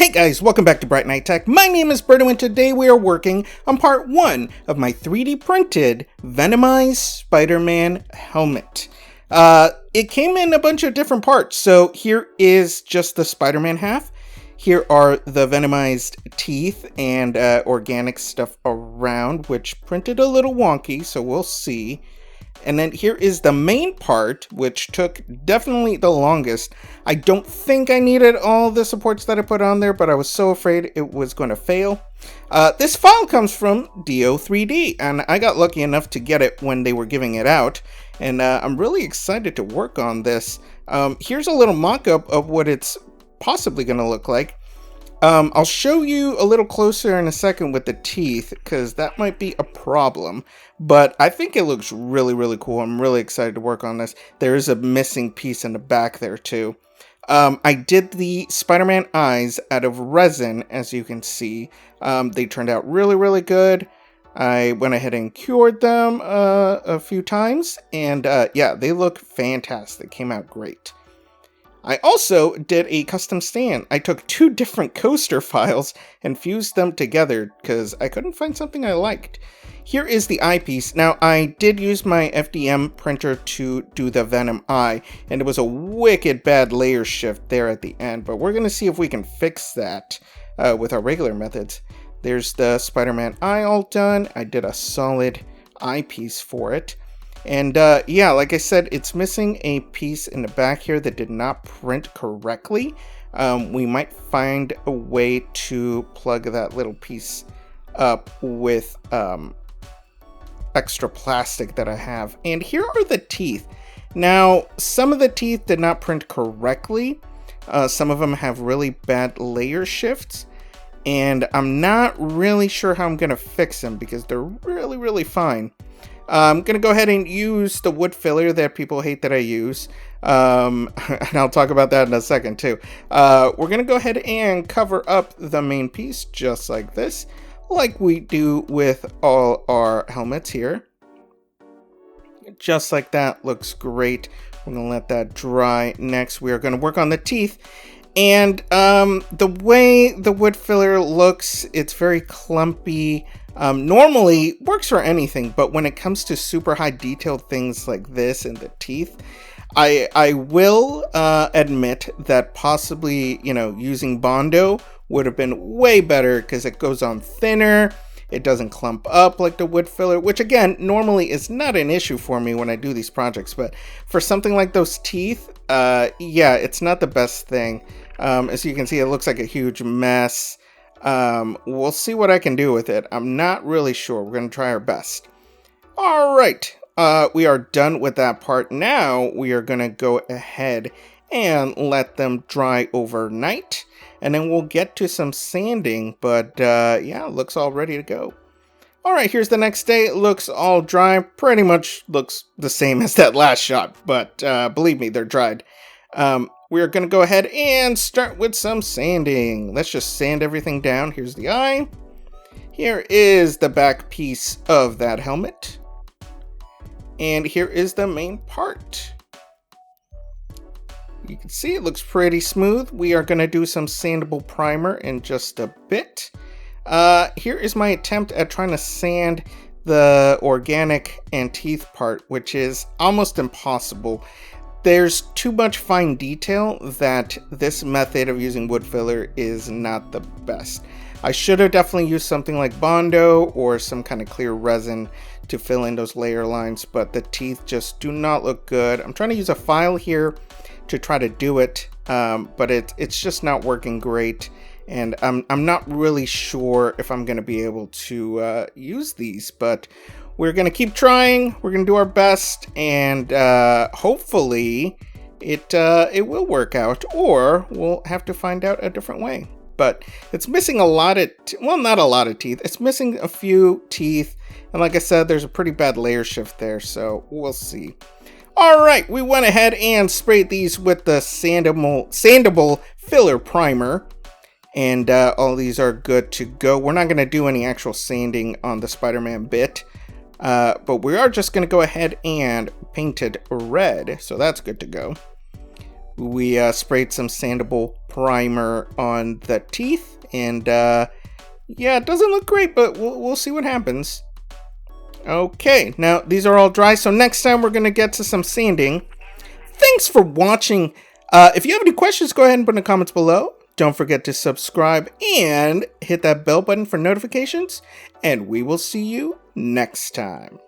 Hey guys, welcome back to Brightnighttech. My name is Berto and today we are working on part 1 of my 3D printed Venomized Spider-Man helmet. It came in a bunch of different parts, so here is just the Spider-Man half. Here are the Venomized teeth and organic stuff around, which printed a little wonky, so we'll see. And then here is the main part, which took definitely the longest. I don't think I needed all the supports that I put on there, but I was so afraid it was going to fail. This file comes from DO3D, and I got lucky enough to get it when they were giving it out. And I'm really excited to work on this. Here's a little mock-up of what it's possibly going to look like. I'll show you a little closer in a second with the teeth, because that might be a problem. But I think it looks really, really cool. I'm really excited to work on this. There is a missing piece in the back there, too. I did the Spider-Man eyes out of resin, as you can see. They turned out really, really good. I went ahead and cured them a few times. And yeah, they look fantastic. Came out great. I also did a custom stand. I took 2 different coaster files and fused them together because I couldn't find something I liked. Here is the eyepiece. Now, I did use my FDM printer to do the Venom eye, and it was a wicked bad layer shift there at the end, but we're going to see if we can fix that with our regular methods. There's the Spider-Man eye all done. I did a solid eyepiece for it. And yeah, like I said, it's missing a piece in the back here that did not print correctly. We might find a way to plug that little piece up with extra plastic that I have. And here are the teeth. Now, some of the teeth did not print correctly. Some of them have really bad layer shifts. And I'm not really sure how I'm going to fix them because they're really, really fine. I'm going to go ahead and use the wood filler that people hate that I use. And I'll talk about that in a second too. We're going to go ahead and cover up the main piece just like this, like we do with all our helmets here. Just like that. Looks great. We're going to let that dry. Next, we are going to work on the teeth. And the way the wood filler looks, it's very clumpy. Normally works for anything, but when it comes to super high detailed things like this and the teeth, I will admit that possibly, you know, using Bondo would have been way better because it goes on thinner. It doesn't clump up like the wood filler, which again, normally is not an issue for me when I do these projects. But for something like those teeth, yeah, it's not the best thing. As you can see, it looks like a huge mess. We'll see what I can do with it. I'm not really sure. We're going to try our best. All right. We are done with that part. Now we are going to go ahead and let them dry overnight. And then we'll get to some sanding. But yeah, it looks all ready to go. All right, here's the next day. It looks all dry. Pretty much looks the same as that last shot. But believe me, they're dried. We're going to go ahead and start with some sanding. Let's just sand everything down. Here's the eye. Here is the back piece of that helmet. And here is the main part. You can see it looks pretty smooth. We are going to do some sandable primer in just a bit. Here is my attempt at trying to sand the organic and teeth part, which is almost impossible. There's too much fine detail that this method of using wood filler is not the best. I should have definitely used something like Bondo or some kind of clear resin to fill in those layer lines, but the teeth just do not look good. I'm trying to use a file here to try to do it, but it's just not working great. And I'm not really sure if I'm going to be able to use these, but we're going to keep trying. We're going to do our best, and hopefully it will work out, or we'll have to find out a different way. But it's missing a lot of, well, not a lot of teeth. It's missing a few teeth, and like I said, there's a pretty bad layer shift there, so we'll see. All right, we went ahead and sprayed these with the sandable filler primer. And all these are good to go. We're not going to do any actual sanding on the Spider-Man bit. But we are just going to go ahead and paint it red. So that's good to go. We sprayed some sandable primer on the teeth, and yeah, it doesn't look great, but we'll see what happens. Okay, now these are all dry, so next time we're going to get to some sanding. Thanks for watching. If you have any questions, go ahead and put in the comments below. Don't forget to subscribe and hit that bell button for notifications, and we will see you next time.